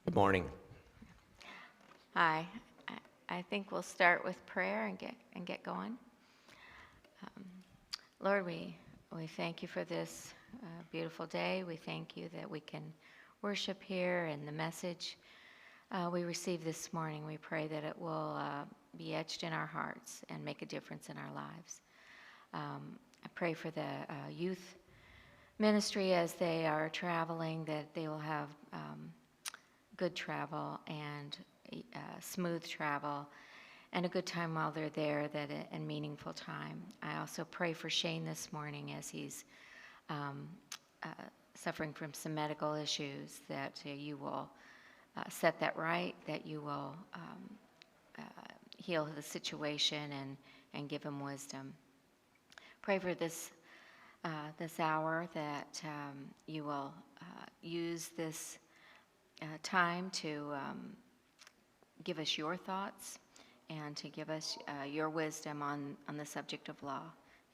Good morning. Hi. I think we'll start with prayer and get going. Lord, we thank you for this beautiful day. We thank you that we can worship here, and the message we received this morning, we pray that it will be etched in our hearts and make a difference in our lives. I pray for the youth ministry as they are traveling, that they will have good travel and smooth travel and a good time while they're there, and meaningful time. I also pray for Shane this morning as he's suffering from some medical issues, that you will set that right, that you will heal the situation and give him wisdom. Pray for this hour, that you will use this time to give us your thoughts and to give us your wisdom on the subject of law.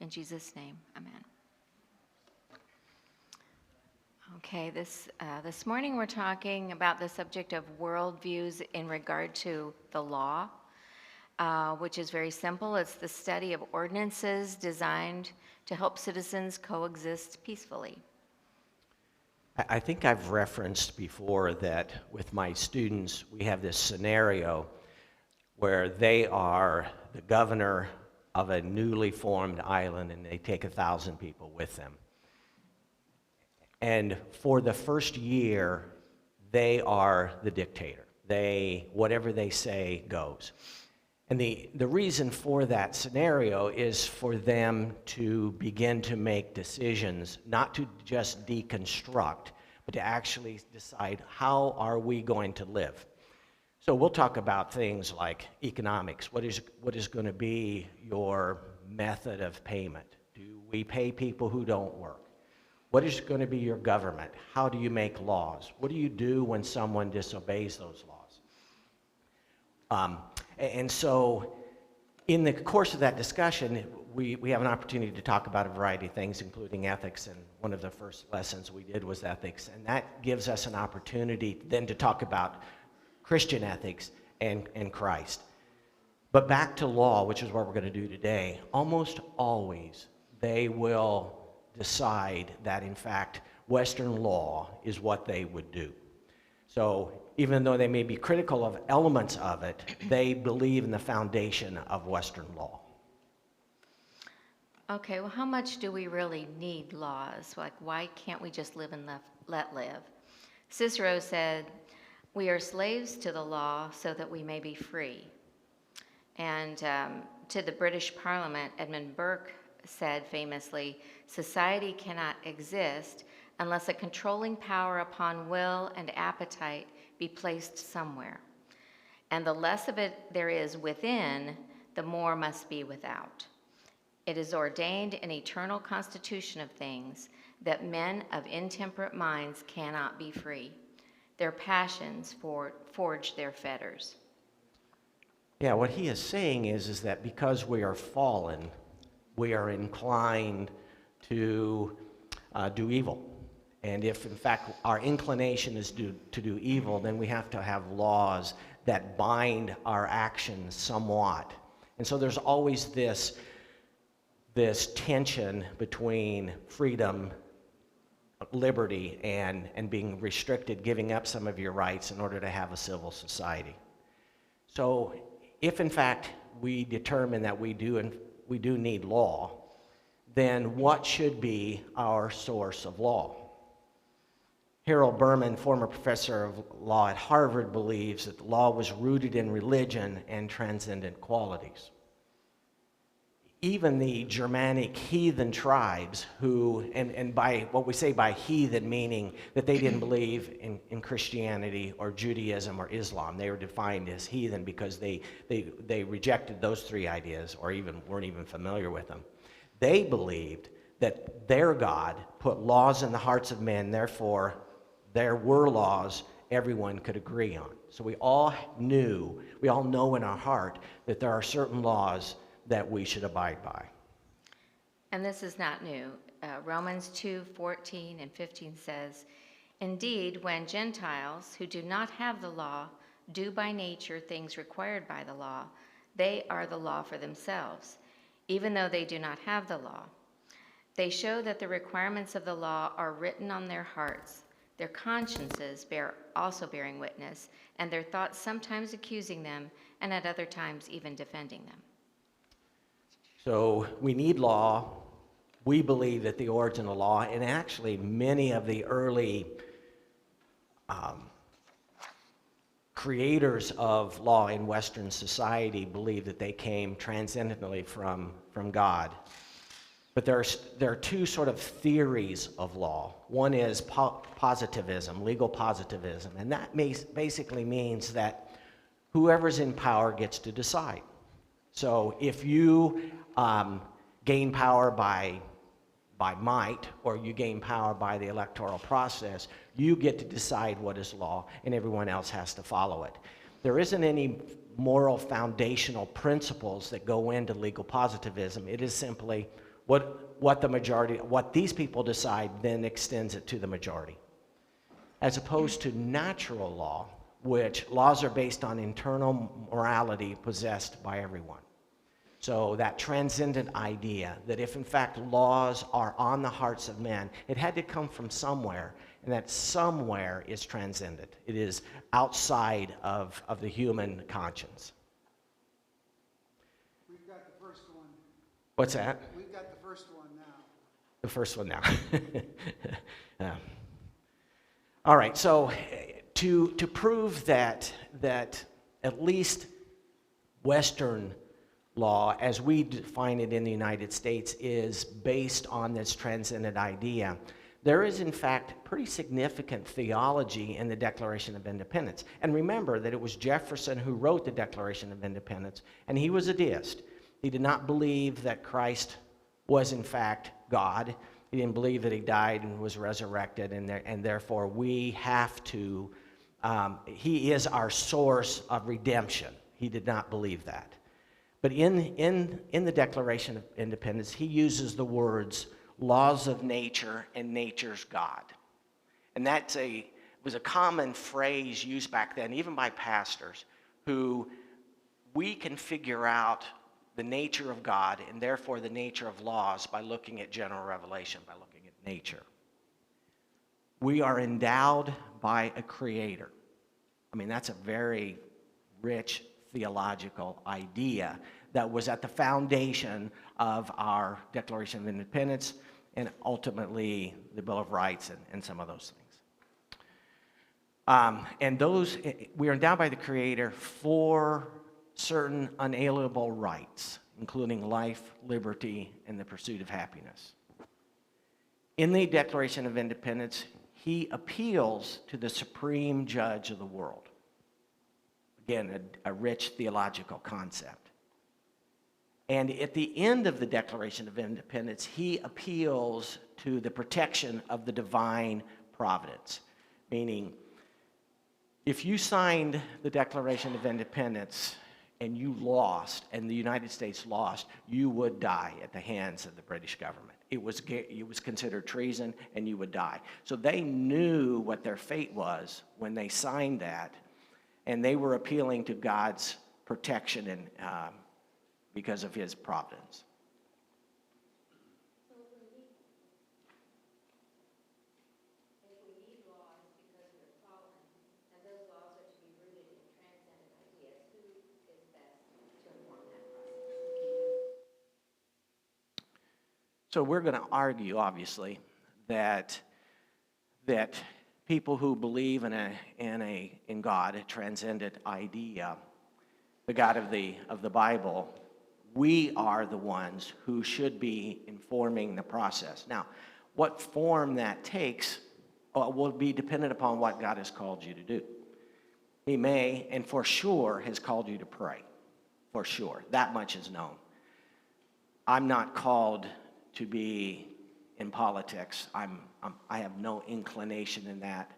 In Jesus' name, amen. Okay, this morning we're talking about the subject of worldviews in regard to the law, which is very simple. It's the study of ordinances designed to help citizens coexist peacefully. I think I've referenced before that with my students, we have this scenario where they are the governor of a newly formed island and they take 1,000 people with them. And for the first year, they are the dictator. Whatever they say goes. And the reason for that scenario is for them to begin to make decisions, not to just deconstruct, but to actually decide, how are we going to live? So we'll talk about things like economics. What is going to be your method of payment? Do we pay people who don't work? What is going to be your government? How do you make laws? What do you do when someone disobeys those laws? And so in the course of that discussion, we have an opportunity to talk about a variety of things, including ethics, and one of the first lessons we did was ethics, and that gives us an opportunity then to talk about Christian ethics and Christ. But back to law, which is what we're going to do today, almost always they will decide that, in fact, Western law is what they would do. So even though they may be critical of elements of it, they believe in the foundation of Western law. Okay, well, how much do we really need laws? Like, why can't we just live and let live? Cicero said, "We are slaves to the law so that we may be free." And to the British Parliament, Edmund Burke said famously, "Society cannot exist unless a controlling power upon will and appetite be placed somewhere. And the less of it there is within, the more must be without. It is ordained in eternal constitution of things that men of intemperate minds cannot be free. Their passions forge their fetters." Yeah, what he is saying is that because we are fallen, we are inclined to do evil. And if, in fact, our inclination is to do evil, then we have to have laws that bind our actions somewhat. And so there's always this tension between freedom, liberty, and being restricted, giving up some of your rights in order to have a civil society. So if, in fact, we determine that we do need law, then what should be our source of law? Harold Berman, former professor of law at Harvard, believes that the law was rooted in religion and transcendent qualities. Even the Germanic heathen tribes who, and by what we say by heathen, meaning that they didn't believe in Christianity or Judaism or Islam. They were defined as heathen because they rejected those three ideas or weren't even familiar with them. They believed that their God put laws in the hearts of men, therefore there were laws everyone could agree on. So we all know in our heart that there are certain laws that we should abide by. And this is not new. Romans 2:14 and 15 says, Indeed, when Gentiles who do not have the law do by nature things required by the law, they are the law for themselves, even though they do not have the law. They show that the requirements of the law are written on their hearts, their consciences also bearing witness, and their thoughts sometimes accusing them, and at other times even defending them. So we need law. We believe that the origin of law, and actually many of the early creators of law in Western society believe that they came transcendently from God. But there are two sort of theories of law. One is positivism, legal positivism, and that basically means that whoever's in power gets to decide. So if you gain power by might, or you gain power by the electoral process, you get to decide what is law, and everyone else has to follow it. There isn't any moral foundational principles that go into legal positivism. It is simply what these people decide then extends it to the majority. As opposed to natural law, which laws are based on internal morality possessed by everyone. So that transcendent idea that if in fact laws are on the hearts of men, it had to come from somewhere, and that somewhere is transcendent. It is outside of the human conscience. We've got the first one. What's that? We've got the first one now. The first one now. All right, so to prove that at least Western law, as we define it in the United States, is based on this transcendent idea, there is in fact pretty significant theology in the Declaration of Independence. And remember that it was Jefferson who wrote the Declaration of Independence, and he was a deist. He did not believe that Christ was in fact God. He didn't believe that he died and was resurrected, and therefore we have to, he is our source of redemption. He did not believe that. But in the Declaration of Independence, he uses the words laws of nature and nature's God. And that was a common phrase used back then, even by pastors, who we can figure out the nature of God and therefore the nature of laws by looking at general revelation, by looking at nature. We are endowed by a creator. I mean, that's a very rich theological idea that was at the foundation of our Declaration of Independence and ultimately the Bill of Rights and some of those things. We are endowed by the Creator for certain unalienable rights, including life, liberty, and the pursuit of happiness. In the Declaration of Independence, he appeals to the supreme judge of the world. Again, a rich theological concept. And at the end of the Declaration of Independence, he appeals to the protection of the divine providence, meaning if you signed the Declaration of Independence and you lost, and the United States lost, you would die at the hands of the British government. It was considered treason, and you would die. So they knew what their fate was when they signed that, and they were appealing to God's protection and because of his providence. If we need laws because we're fallen, and those laws are to be rooted in transcendent ideas, who is best to inform that process? So we're going to argue, obviously, that people who believe in God, a transcendent idea, the God of the Bible, we are the ones who should be informing the process. Now, what form that takes will be dependent upon what God has called you to do. He may, and for sure, has called you to pray. For sure. That much is known. I'm not called to be in politics. I have no inclination in that.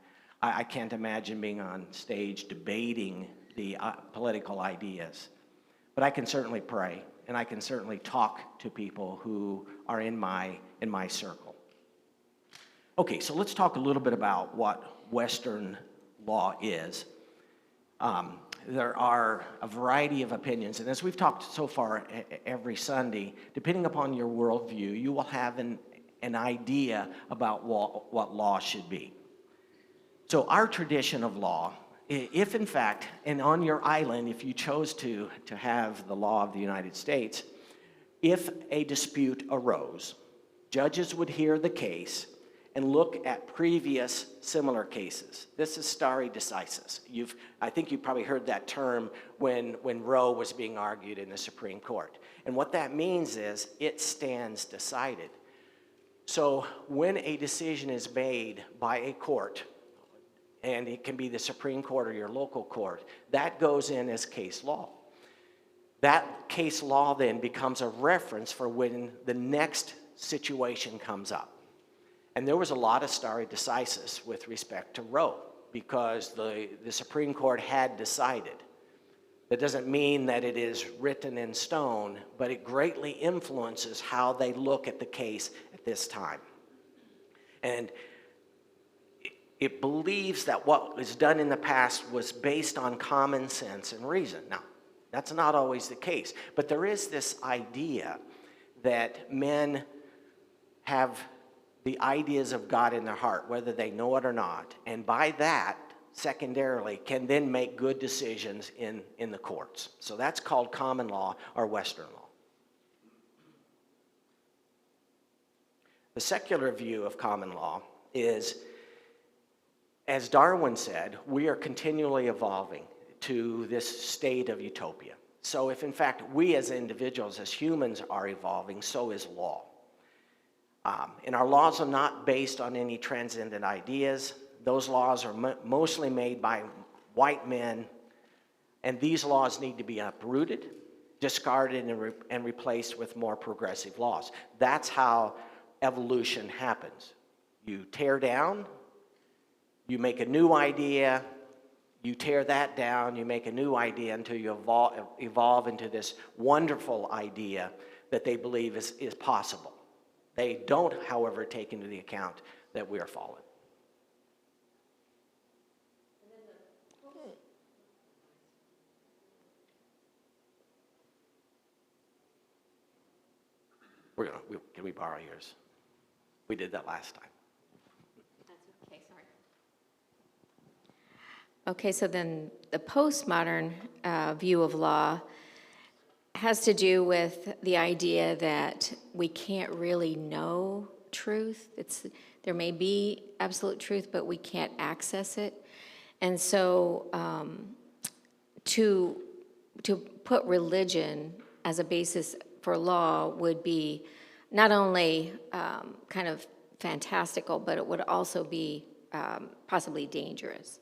I can't imagine being on stage debating the political ideas. But I can certainly pray, and I can certainly talk to people who are in my circle. Okay, so let's talk a little bit about what Western law is. There are a variety of opinions, and as we've talked so far every Sunday, depending upon your worldview, you will have an idea about what law should be. So our tradition of law, if in fact, and on your island, if you chose to have the law of the United States, if a dispute arose, judges would hear the case and look at previous similar cases. This is stare decisis. I think you probably heard that term when Roe was being argued in the Supreme Court. And what that means is it stands decided. So when a decision is made by a court, and it can be the Supreme Court or your local court, that goes in as case law. That case law then becomes a reference for when the next situation comes up. And there was a lot of stare decisis with respect to Roe because the Supreme Court had decided. That doesn't mean that it is written in stone, but it greatly influences how they look at the case at this time. And it believes that what was done in the past was based on common sense and reason. Now, that's not always the case, but there is this idea that men have the ideas of God in their heart, whether they know it or not, and by that, secondarily, can then make good decisions in the courts. So that's called common law or Western law. The secular view of common law is, as Darwin said, we are continually evolving to this state of utopia. So if in fact we as individuals, as humans are evolving, so is law. And our laws are not based on any transcendent ideas. Those laws are mostly made by white men, and these laws need to be uprooted, discarded, and replaced with more progressive laws. That's how evolution happens. You tear down, you make a new idea, you tear that down, you make a new idea until you evolve into this wonderful idea that they believe is possible. They don't, however, take into the account that we are fallen. Can we borrow yours? We did that last time. That's okay, sorry. Okay, so then the postmodern view of law has to do with the idea that we can't really know truth. There may be absolute truth, but we can't access it. And so to put religion as a basis for law would be not only kind of fantastical, but it would also be possibly dangerous.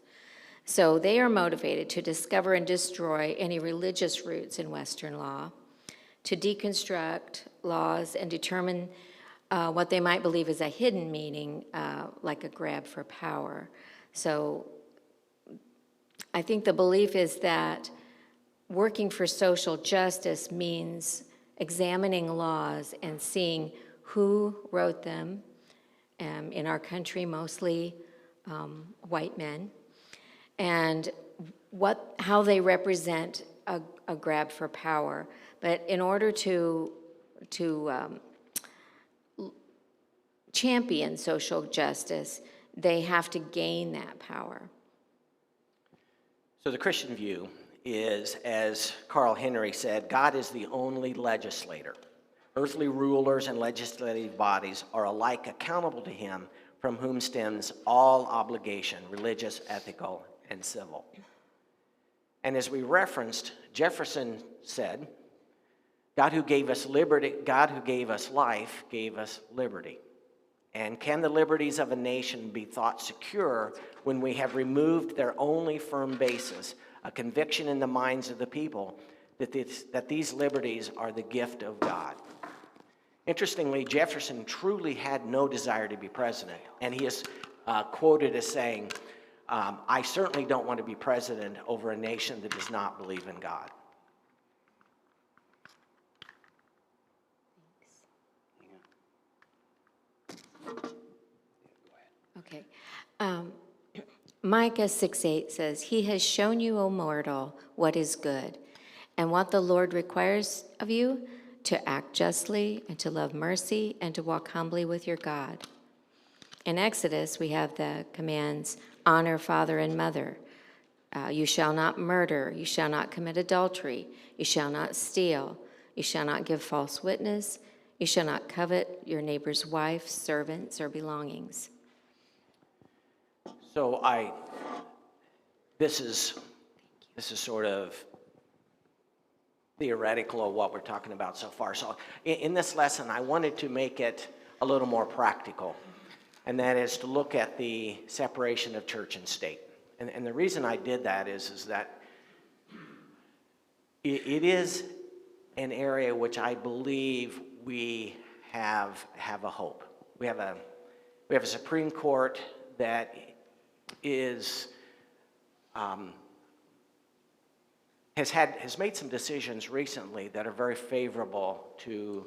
So they are motivated to discover and destroy any religious roots in Western law, to deconstruct laws and determine what they might believe is a hidden meaning, like a grab for power. So I think the belief is that working for social justice means examining laws and seeing who wrote them, in our country mostly white men, and how they represent a grab for power. But in order to champion social justice, they have to gain that power. So the Christian view is, as Carl Henry said, God is the only legislator. Earthly rulers and legislative bodies are alike accountable to him, from whom stems all obligation, religious, ethical, and civil. And as we referenced, Jefferson said, God who gave us liberty, God who gave us life, gave us liberty. And can the liberties of a nation be thought secure when we have removed their only firm basis, a conviction in the minds of the people that these liberties are the gift of God? Interestingly, Jefferson truly had no desire to be president, and he is quoted as saying, I certainly don't want to be president over a nation that does not believe in God. Okay. Um, Micah 6:8 says, "He has shown you, O mortal, what is good, and what the Lord requires of you, to act justly, and to love mercy, and to walk humbly with your God." In Exodus, we have the commands, honor father and mother. You shall not murder. You shall not commit adultery. You shall not steal. You shall not give false witness. You shall not covet your neighbor's wife, servants, or belongings. So this is sort of theoretical of what we're talking about so far. So in this lesson, I wanted to make it a little more practical, and that is to look at the separation of church and state. And the reason I did that is that it is an area which I believe we have a hope. We have a Supreme Court that is has made some decisions recently that are very favorable to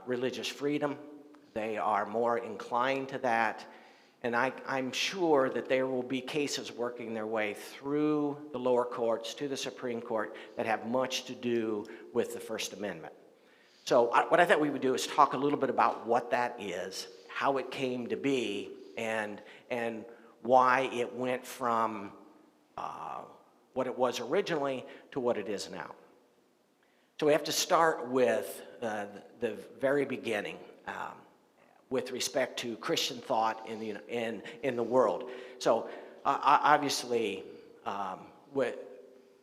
religious freedom. They are more inclined to that. And I'm sure that there will be cases working their way through the lower courts to the Supreme Court that have much to do with the First Amendment. So what I thought we would do is talk a little bit about what that is, how it came to be, and why it went from what it was originally to what it is now. So we have to start with the very beginning. With respect to Christian thought in the world. So obviously,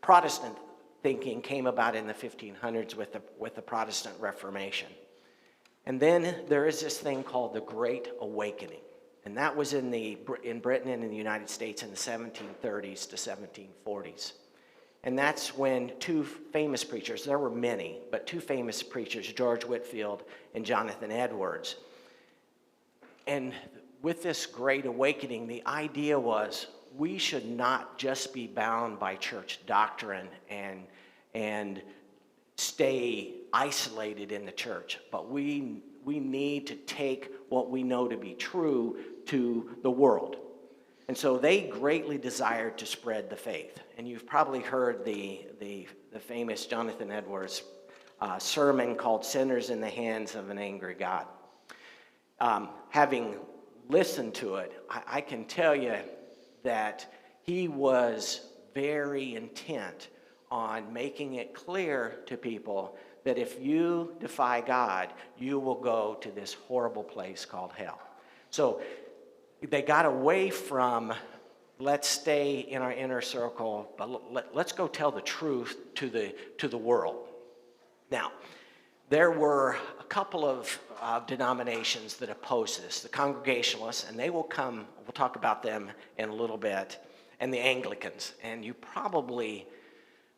Protestant thinking came about in the 1500s with the Protestant Reformation. And then there is this thing called the Great Awakening. And that was in Britain and in the United States in the 1730s to 1740s. And that's when two famous preachers, there were many, but two famous preachers, George Whitefield and Jonathan Edwards. And with this Great Awakening, the idea was we should not just be bound by church doctrine and stay isolated in the church, but we need to take what we know to be true to the world. And so they greatly desired to spread the faith. And you've probably heard the famous Jonathan Edwards sermon called "Sinners in the Hands of an Angry God." Having listened to it, I can tell you that he was very intent on making it clear to people that if you defy God, you will go to this horrible place called hell. So they got away from, let's stay in our inner circle, but let's go tell the truth to the world. Now, there were a couple of denominations that opposed this, the Congregationalists, and we'll talk about them in a little bit, and the Anglicans. And you probably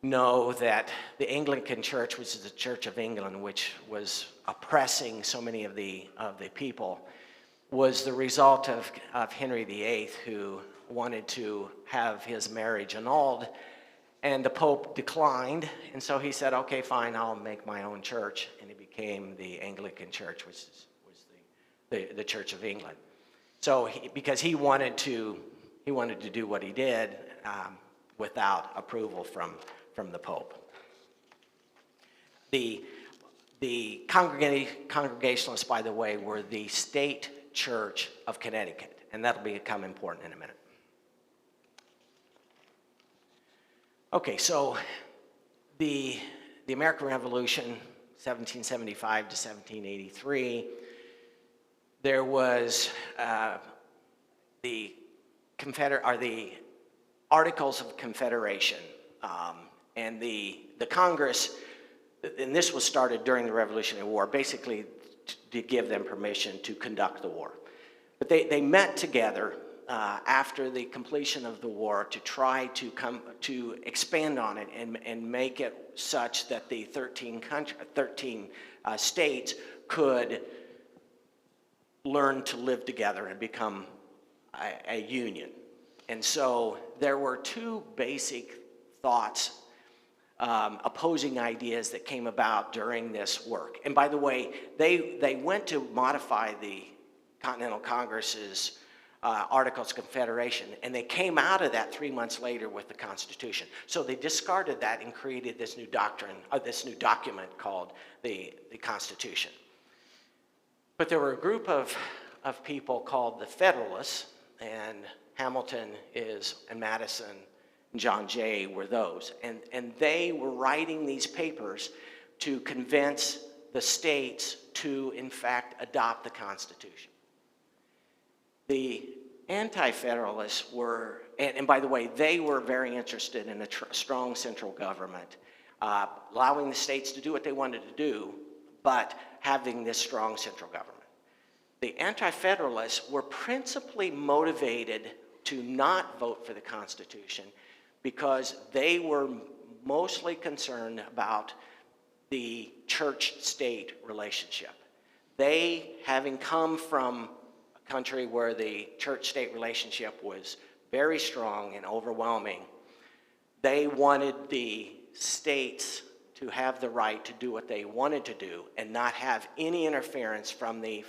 know that the Anglican Church, which is the Church of England, which was oppressing so many of the people, was the result of Henry VIII, who wanted to have his marriage annulled. And the Pope declined, and so he said, okay, fine, I'll make my own church. And it became the Anglican Church, which was the Church of England. So because he wanted to do what he did without approval from the Pope. The Congregationalists, by the way, were the state church of Connecticut, and that'll become important in a minute. Okay, so the American Revolution, 1775 to 1783, there was the Articles of Confederation, and the Congress, and this was started during the Revolutionary War, basically to give them permission to conduct the war. But they met together after the completion of the war to try to expand on it and make it such that the 13 states could learn to live together and become a union. And so there were two basic thoughts, opposing ideas that came about during this work. And by the way, they went to modify the Continental Congress's Articles of Confederation, and they came out of that 3 months later with the Constitution. So they discarded that and created this new doctrine, this new document called the Constitution. But there were a group of people called the Federalists, and Hamilton and Madison and John Jay were those. And they were writing these papers to convince the states to, in fact, adopt the Constitution. The Anti-Federalists were, and by the way, they were very interested in a strong central government, allowing the states to do what they wanted to do, but having this strong central government. The Anti-Federalists were principally motivated to not vote for the Constitution because they were mostly concerned about the church-state relationship. They, having come from a country where the church-state relationship was very strong and overwhelming, they wanted the states to have the right to do what they wanted to do and not have any interference from the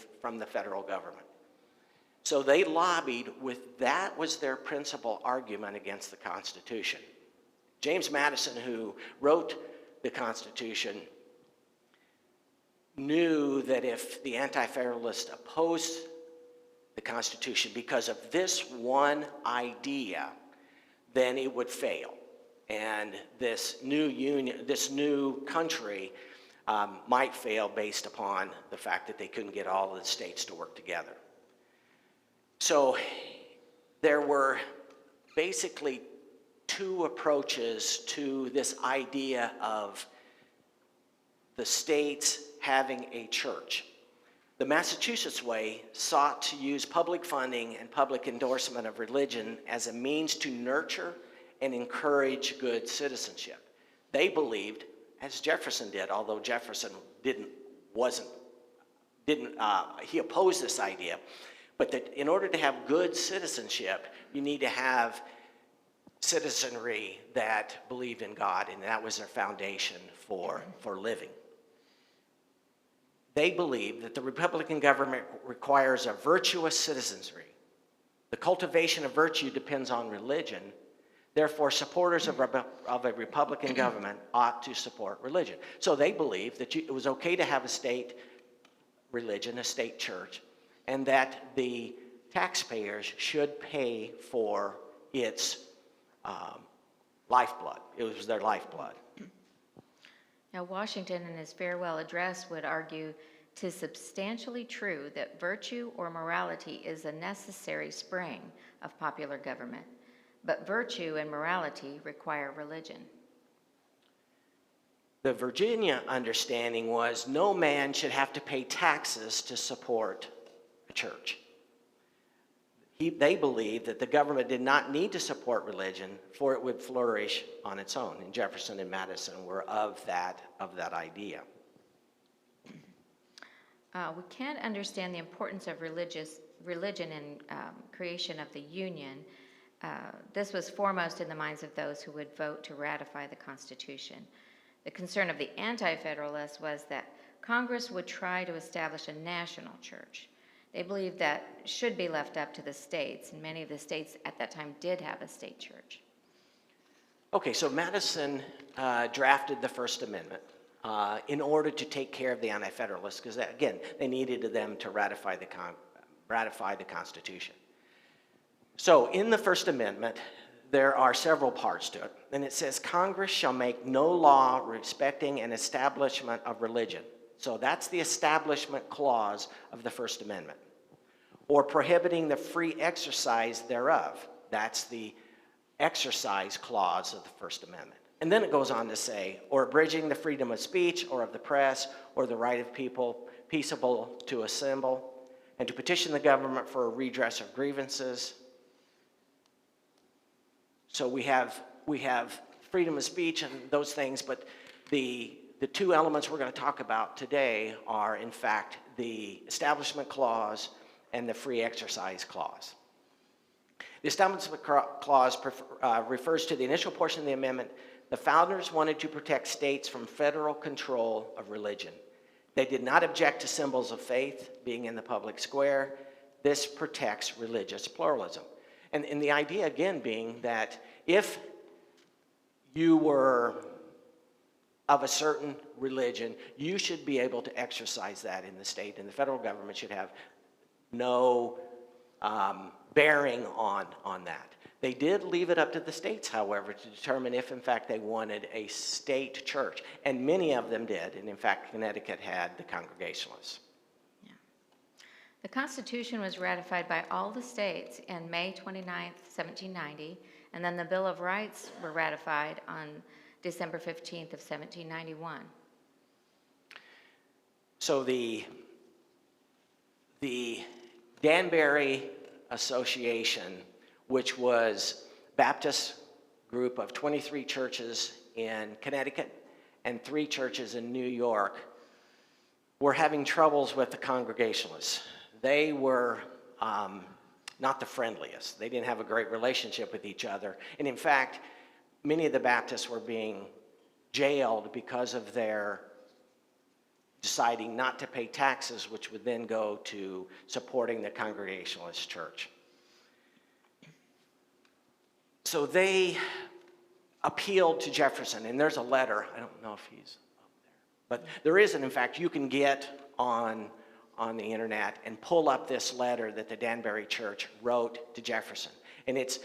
federal government. So they lobbied with that was their principal argument against the Constitution. James Madison, who wrote the Constitution, knew that if the Anti-Federalists opposed the Constitution because of this one idea, then it would fail. And this new union, this new country might fail based upon the fact that they couldn't get all of the states to work together. So there were basically two approaches to this idea of the states having a church. The Massachusetts way sought to use public funding and public endorsement of religion as a means to nurture and encourage good citizenship. They believed, as Jefferson did, although Jefferson he opposed this idea, but that in order to have good citizenship, you need to have citizenry that believed in God, and that was their foundation for living. They believed that the Republican government requires a virtuous citizenry. The cultivation of virtue depends on religion. Therefore, supporters of a Republican government ought to support religion. So they believed that it was okay to have a state religion, a state church, and that the taxpayers should pay for its lifeblood. It was their lifeblood. Now, Washington in his farewell address would argue, "'Tis substantially true that virtue or morality is a necessary spring of popular government, but virtue and morality require religion." The Virginia understanding was no man should have to pay taxes to support a church. They believed that the government did not need to support religion, for it would flourish on its own. And Jefferson and Madison were of that idea. We can't understand the importance of religion in creation of the Union. This was foremost in the minds of those who would vote to ratify the Constitution. The concern of the Anti-Federalists was that Congress would try to establish a national church. They believed that should be left up to the states, and many of the states at that time did have a state church. Okay, so Madison drafted the First Amendment in order to take care of the Anti-Federalists, because again, they needed them to ratify the Constitution. So in the First Amendment, there are several parts to it, and it says, "Congress shall make no law respecting an establishment of religion." So that's the establishment clause of the First Amendment. "Or prohibiting the free exercise thereof." That's the exercise clause of the First Amendment. And then it goes on to say, "Or abridging the freedom of speech or of the press or the right of people peaceable to assemble and to petition the government for a redress of grievances." So we have freedom of speech and those things, but the two elements we're going to talk about today are, in fact, the Establishment Clause and the Free Exercise Clause. The Establishment Clause refers to the initial portion of the amendment. The founders wanted to protect states from federal control of religion. They did not object to symbols of faith being in the public square. this protects religious pluralism. And the idea, again, being that if you were of a certain religion, you should be able to exercise that in the state, and the federal government should have no bearing on that. They did leave it up to the states, however, to determine if, in fact, they wanted a state church, and many of them did, and in fact, Connecticut had the Congregationalists. The Constitution was ratified by all the states in May 29th, 1790, and then the Bill of Rights were ratified on December 15th of 1791. So the Danbury Association, which was Baptist group of 23 churches in Connecticut and 3 churches in New York, were having troubles with the Congregationalists. They were not the friendliest. They didn't have a great relationship with each other. And in fact, many of the Baptists were being jailed because of their deciding not to pay taxes, which would then go to supporting the Congregationalist church. So they appealed to Jefferson, and there's a letter. I don't know if he's up there, but there isn't. In fact, you can get on the internet and pull up this letter that the Danbury Church wrote to Jefferson, and it's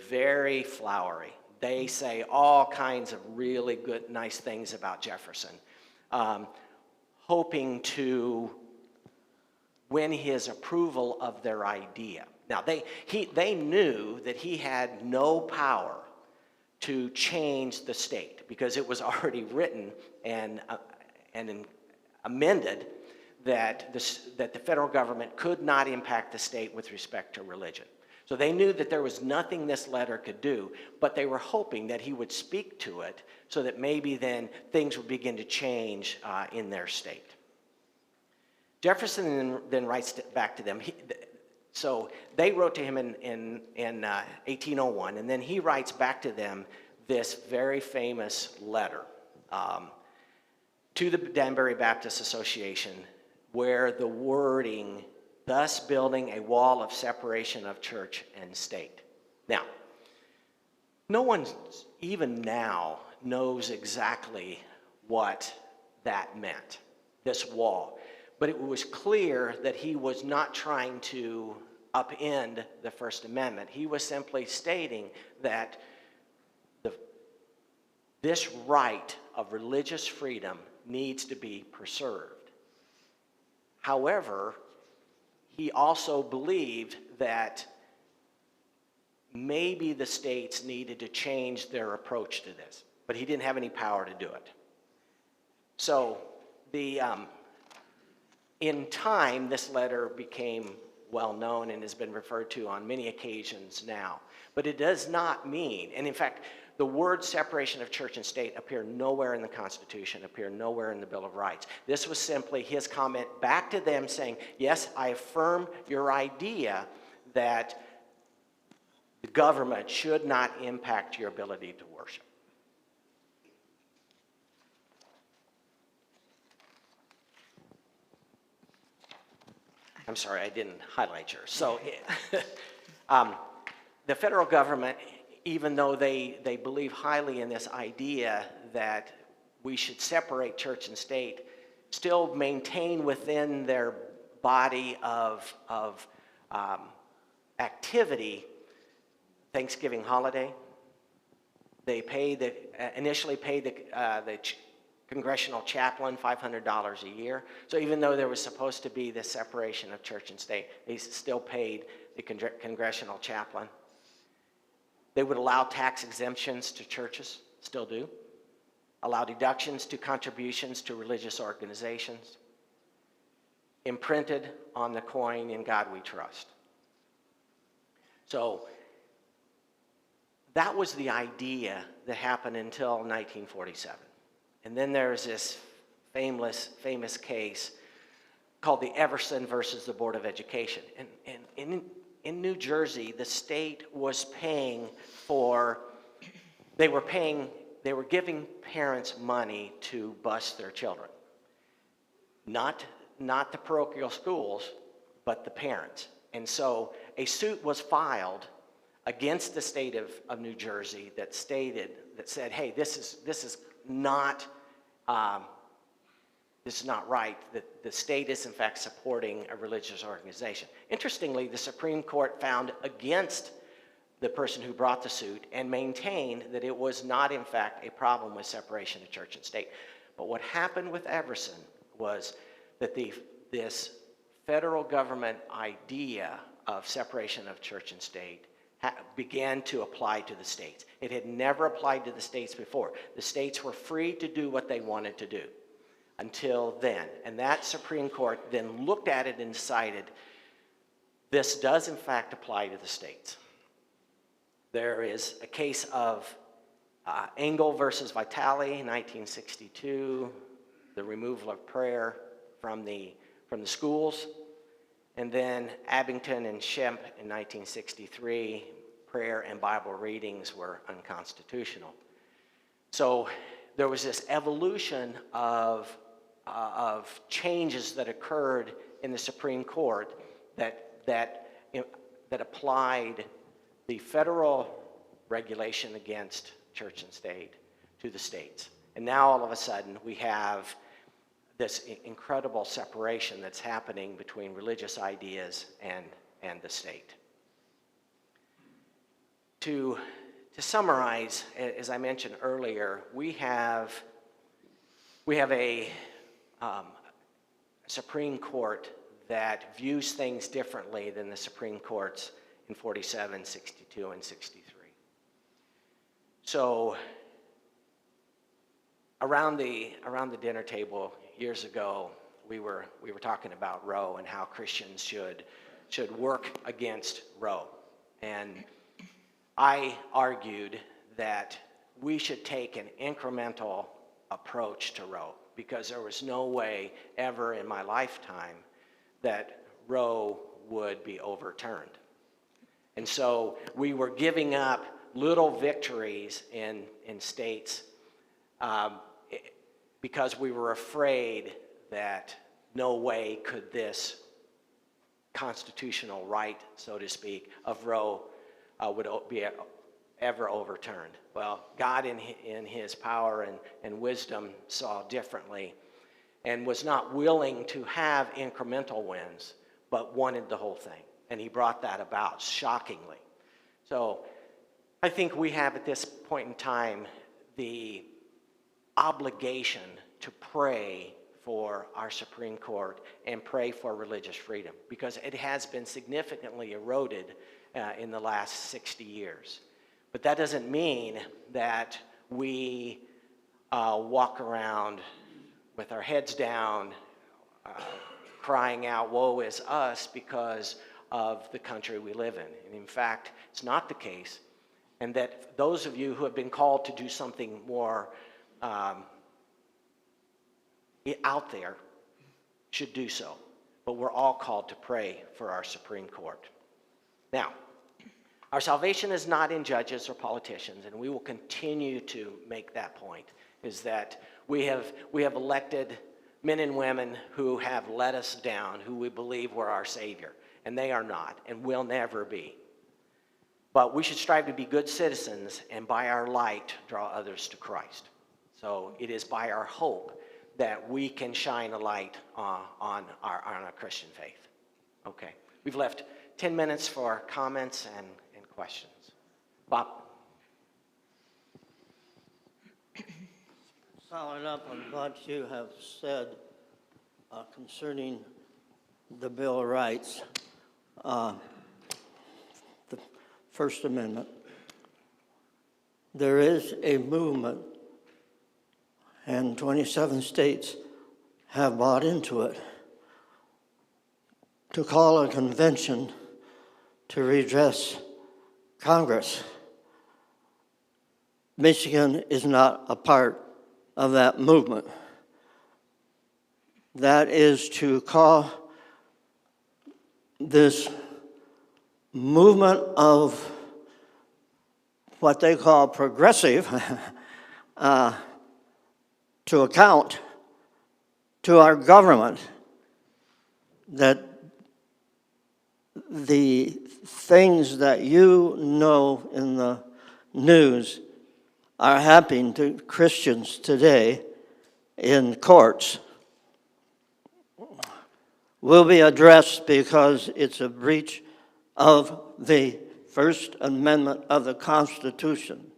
very flowery. They say all kinds of really good, nice things about Jefferson, hoping to win his approval of their idea. Now, they knew that he had no power to change the state because it was already written and amended that the federal government could not impact the state with respect to religion. So they knew that there was nothing this letter could do, but they were hoping that he would speak to it so that maybe then things would begin to change in their state. Jefferson then writes back to them. So they wrote to him in 1801, and then he writes back to them this very famous letter to the Danbury Baptist Association, where the wording, thus building a wall of separation of church and state. Now, no one even now knows exactly what that meant, this wall. But it was clear that he was not trying to upend the First Amendment. He was simply stating that this right of religious freedom needs to be preserved. However, he also believed that maybe the states needed to change their approach to this, but he didn't have any power to do it. So in time, this letter became well known and has been referred to on many occasions now. But it does not mean, and in fact, the word separation of church and state appear nowhere in the Constitution, appear nowhere in the Bill of Rights. This was simply his comment back to them saying, yes, I affirm your idea that the government should not impact your ability to worship. I'm sorry, I didn't highlight yours. So the federal government, even though they believe highly in this idea that we should separate church and state, still maintain within their body of activity Thanksgiving holiday. They initially paid the congressional chaplain $500 a year. So even though there was supposed to be this separation of church and state, they still paid the congressional chaplain. They would allow tax exemptions to churches, still do. Allow deductions to contributions to religious organizations. Imprinted on the coin, "In God We Trust." So that was the idea that happened until 1947. And then there's this famous case called the Everson versus the Board of Education. And in New Jersey, the state was paying they were giving parents money to bus their children. Not the parochial schools, but the parents. And so a suit was filed against the state of New Jersey that said, hey, this is not right, that the state is in fact supporting a religious organization. Interestingly, the Supreme Court found against the person who brought the suit and maintained that it was not in fact a problem with separation of church and state. But what happened with Everson was that this federal government idea of separation of church and state began to apply to the states. It had never applied to the states before. The states were free to do what they wanted to do until then. And that Supreme Court then looked at it and decided this does in fact apply to the states. There is a case of Engel versus Vitale in 1962, the removal of prayer from the schools, and then Abington and Schempp in 1963, prayer and Bible readings were unconstitutional. So there was this evolution of changes that occurred in the Supreme Court that applied the federal regulation against church and state to the states. And now all of a sudden we have this incredible separation that's happening between religious ideas and the state. To summarize, as I mentioned earlier, we have a Supreme Court that views things differently than the Supreme Courts in 47, 62, and 63. So around the dinner table years ago, we were talking about Roe and how Christians should work against Roe. And I argued that we should take an incremental approach to Roe, because there was no way ever in my lifetime that Roe would be overturned. And so we were giving up little victories in states because we were afraid that no way could this constitutional right, so to speak, of Roe would be ever overturned. Well, God in his power and wisdom saw differently and was not willing to have incremental wins, but wanted the whole thing. And he brought that about, shockingly. So I think we have at this point in time the obligation to pray for our Supreme Court and pray for religious freedom, because it has been significantly eroded in the last 60 years. But that doesn't mean that we walk around with our heads down, crying out, woe is us, because of the country we live in. And in fact, it's not the case. And that those of you who have been called to do something more out there should do so. But we're all called to pray for our Supreme Court. Now, our salvation is not in judges or politicians, and we will continue to make that point, is that we have elected men and women who have let us down, who we believe were our Savior, and they are not, and will never be. But we should strive to be good citizens, and by our light, draw others to Christ. So it is by our hope that we can shine a light on our Christian faith. Okay, we've left 10 minutes for comments and questions. Bob? Following up on what you have said concerning the Bill of Rights, the First Amendment, there is a movement, and 27 states have bought into it, to call a convention to redress Congress. Michigan is not a part of that movement. That is to call this movement of what they call progressive to account to our government, that the things that you know in the news are happening to Christians today in courts will be addressed because it's a breach of the First Amendment of the Constitution.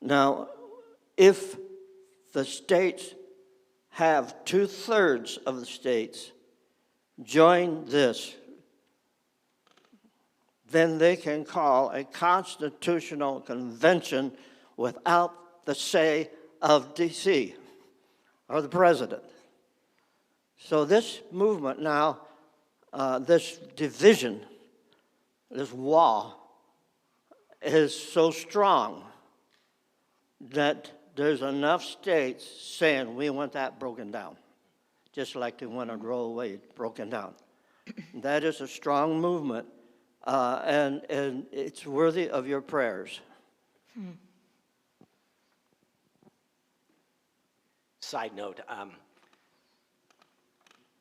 Now, if the states have 2/3 of the states join this, then they can call a constitutional convention without the say of D.C. or the president. So this movement now, this division, this wall, is so strong that there's enough states saying we want that broken down, just like they want Roe Wade broken down. That is a strong movement, and it's worthy of your prayers. Side note,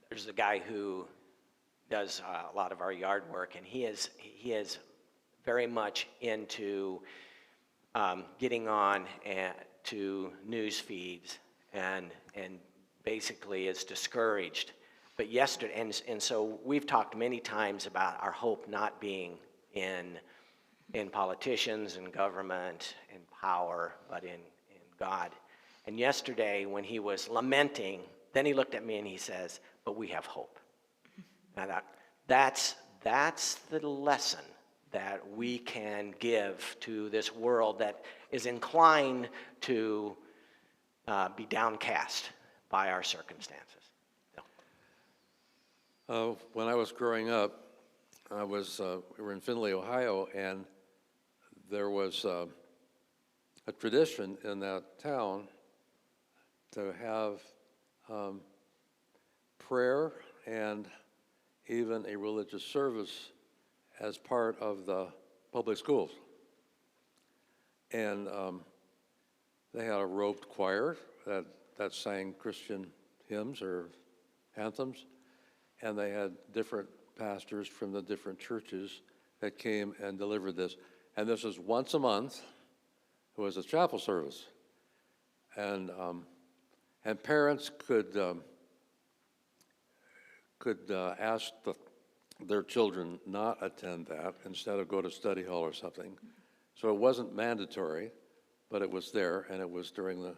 there's a guy who does a lot of our yard work, and he is very much into getting on to news feeds and basically is discouraged. But yesterday, and so we've talked many times about our hope not being in politicians and government and power, but in God. And yesterday, when he was lamenting, then he looked at me and he says, "But we have hope." And I thought, that's the lesson that we can give to this world that is inclined to be downcast by our circumstances. When I was growing up, we were in Findlay, Ohio, and there was a tradition in that town to have prayer and even a religious service as part of the public schools. And they had a roped choir that sang Christian hymns or anthems, and they had different pastors from the different churches that came and delivered this. And this was once a month. It was a chapel service. And parents could ask their children not attend that, instead of go to study hall or something. So it wasn't mandatory, but it was there, and it was during the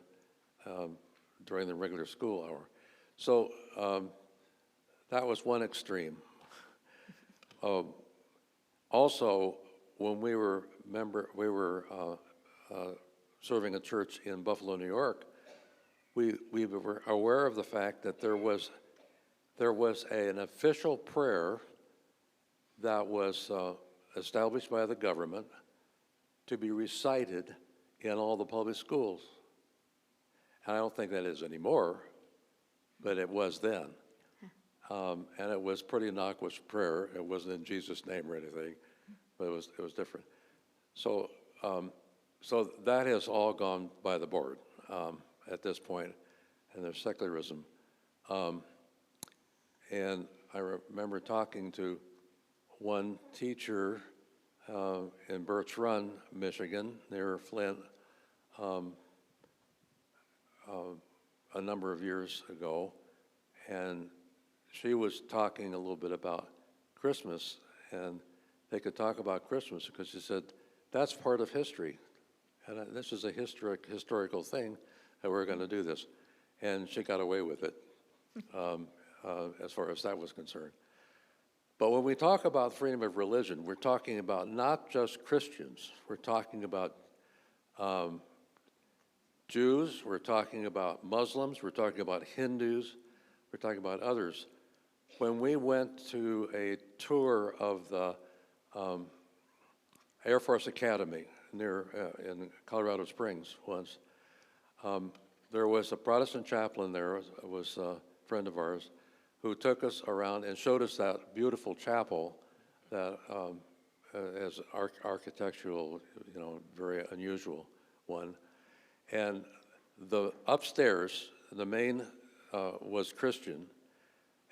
regular school hour. So that was one extreme. Also, when we were serving a church in Buffalo, New York, we were aware of the fact that there was an official prayer that was established by the government to be recited in all the public schools. And I don't think that is anymore, but it was then. And it was pretty innocuous prayer. It wasn't in Jesus' name or anything, but it was different. So that has all gone by the board at this point, and there's secularism. And I remember talking to one teacher in Birch Run, Michigan, near Flint, a number of years ago, and she was talking a little bit about Christmas, and they could talk about Christmas because she said, that's part of history, and this is a historical thing that we're going to do this. And she got away with it as far as that was concerned. But when we talk about freedom of religion, we're talking about not just Christians. We're talking about Jews, we're talking about Muslims, we're talking about Hindus, we're talking about others. When we went to a tour of the Air Force Academy in Colorado Springs once, there was a Protestant chaplain there, was a friend of ours, who took us around and showed us that beautiful chapel that has architectural, very unusual one. And the upstairs, the main was Christian,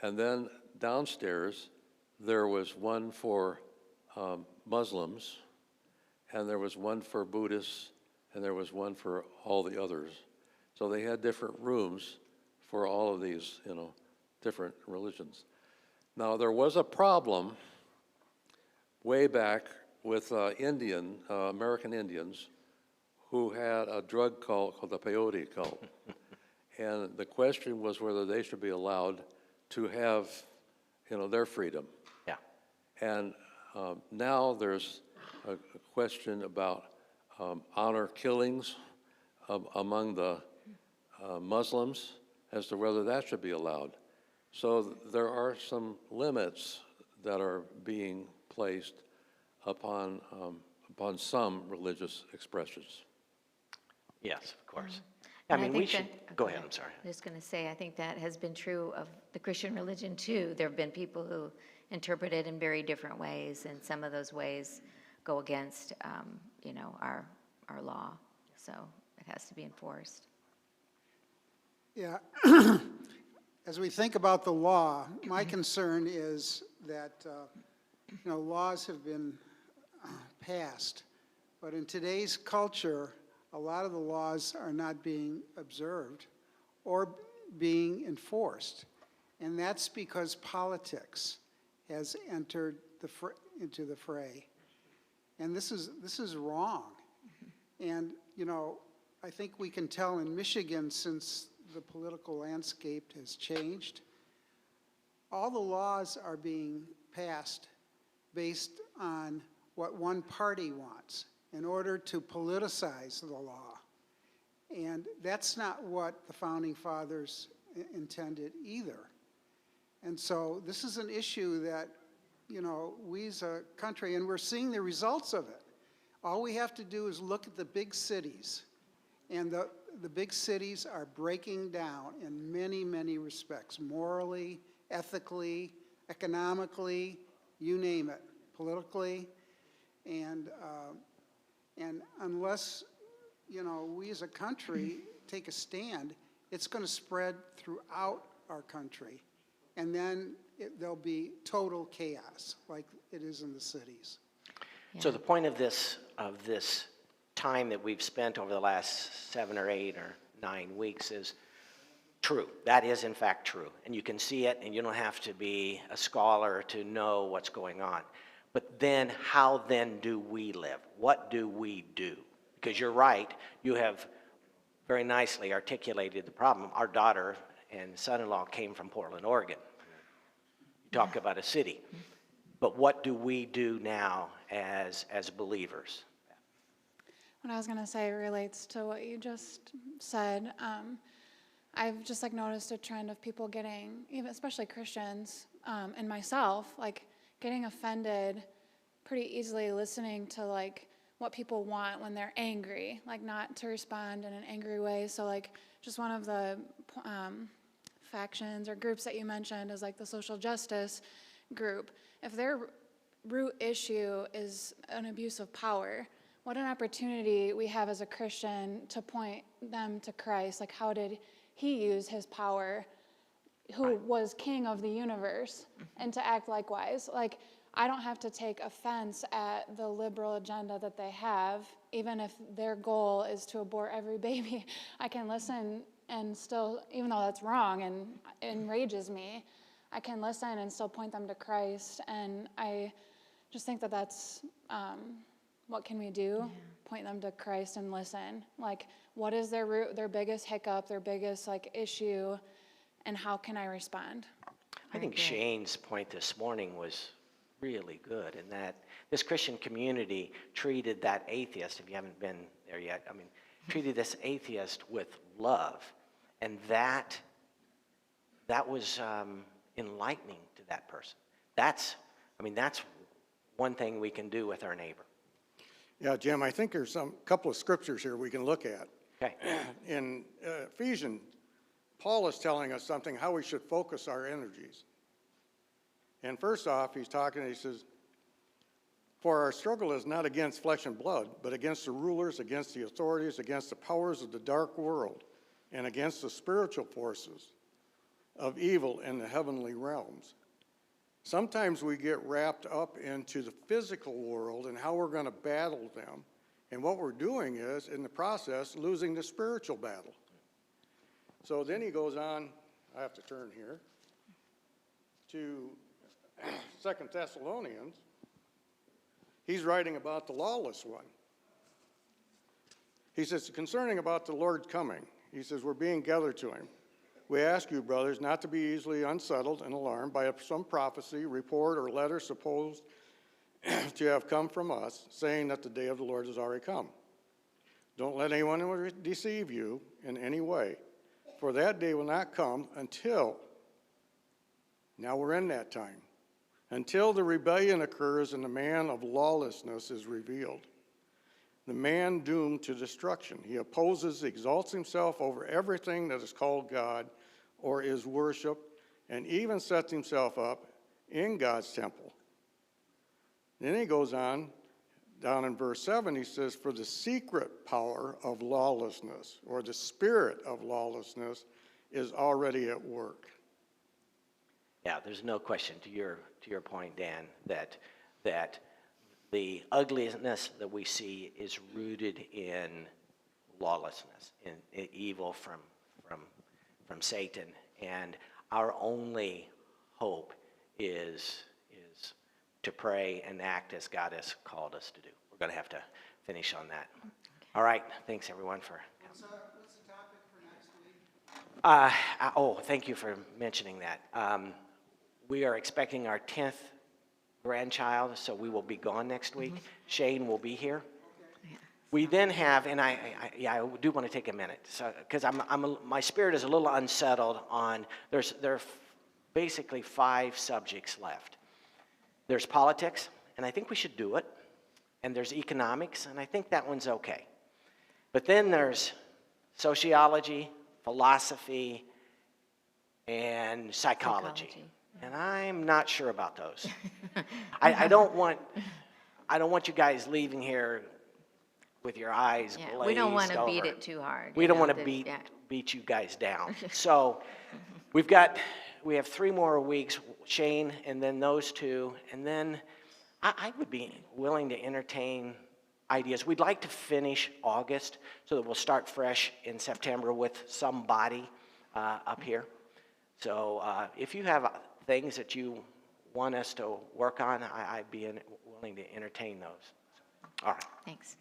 and then downstairs, there was one for Muslims, and there was one for Buddhists, and there was one for all the others. So they had different rooms for all of these, different religions. Now, there was a problem way back with American Indians, who had a drug cult called the peyote cult. And the question was whether they should be allowed to have, their freedom. Yeah. And now there's a question about honor killings among the Muslims as to whether that should be allowed. So there are some limits that are being placed upon some religious expressions. Yes, of course. And I I mean, we think should, that- go ahead, I'm sorry. I'm just going to say, I think that has been true of the Christian religion too. There have been people who interpret it in very different ways, and some of those ways go against, our law. So it has to be enforced. Yeah. As we think about the law, my concern is that, laws have been passed, but in today's culture, a lot of the laws are not being observed or being enforced. And that's because politics has entered into the fray. And this is wrong. And, I think we can tell in Michigan, since the political landscape has changed, all the laws are being passed based on what one party wants in order to politicize the law. And that's not what the Founding Fathers intended either. And so this is an issue that, we as a country, and we're seeing the results of it. All we have to do is look at the big cities. And the big cities are breaking down in many, many respects, morally, ethically, economically, you name it, politically. And unless, we as a country take a stand, it's going to spread throughout our country. And then there'll be total chaos like it is in the cities. So the point of this time that we've spent over the last 7 or 8 or 9 weeks is true. That is in fact true. And you can see it, and you don't have to be a scholar to know what's going on. But then, how then do we live? What do we do? Because you're right, you have very nicely articulated the problem. Our daughter and son-in-law came from Portland, Oregon. You talk about a city. But what do we do now as believers? What I was going to say relates to what you just said. I've just noticed a trend of people getting, even especially Christians, and myself, getting offended pretty easily, listening to what people want when they're angry, not to respond in an angry way. So just one of the factions or groups that you mentioned is the social justice group. If their root issue is an abuse of power, what an opportunity we have as a Christian to point them to Christ. How did he use his power, who was king of the universe, and to act likewise? I don't have to take offense at the liberal agenda that they have, even if their goal is to abort every baby. I can listen and still, even though that's wrong and enrages me, I can listen and still point them to Christ. And I just think that that's, what can we do? Yeah. Point them to Christ and listen. What is their root, their biggest hiccup, their biggest issue, and how can I respond? I think Shane's point this morning was really good, in that this Christian community treated that atheist, if you haven't been there yet, treated this atheist with love. And that was enlightening to that person. That's one thing we can do with our neighbor. Yeah, Jim, I think there's a couple of scriptures here we can look at. Okay. In Ephesians, Paul is telling us something, how we should focus our energies. And first off, he says, for our struggle is not against flesh and blood, but against the rulers, against the authorities, against the powers of the dark world, and against the spiritual forces of evil in the heavenly realms. Sometimes we get wrapped up into the physical world and how we're going to battle them. And what we're doing is, in the process, losing the spiritual battle. So then he goes on, I have to turn here, to 2 Thessalonians. He's writing about the lawless one. He says, concerning about the Lord's coming, he says, we're being gathered to him. We ask you, brothers, not to be easily unsettled and alarmed by some prophecy, report, or letter supposed to have come from us, saying that the day of the Lord has already come. Don't let anyone deceive you in any way, for that day will not come until, now we're in that time, until the rebellion occurs and the man of lawlessness is revealed. The man doomed to destruction. He opposes, exalts himself over everything that is called God or is worshiped, and even sets himself up in God's temple. Then he goes on, down in verse 7, he says, for the secret power of lawlessness, or the spirit of lawlessness, is already at work. Yeah, there's no question to your point, Dan, that the ugliness that we see is rooted in lawlessness, in evil from Satan, and our only hope is to pray and act as God has called us to do. We're going to have to finish on that. All right, thanks everyone for. What's the topic for next week? Thank you for mentioning that. We are expecting our 10th grandchild, so we will be gone next week. Shane will be here. We then have, and I do want to take a minute, so because my spirit is a little unsettled on. There are basically 5 subjects left. There's politics, and I think we should do it. And there's economics, and I think that one's okay. But then there's sociology, philosophy, and psychology. And I'm not sure about those. I don't want you guys leaving here with your eyes glazed over. We don't want to beat it too hard. We don't want to beat you guys down. So we have 3 more weeks, Shane, and then those 2, and then I would be willing to entertain ideas. We'd like to finish August so that we'll start fresh in September with somebody up here. So if you have things that you want us to work on, I'd be willing to entertain those. All right. Thanks.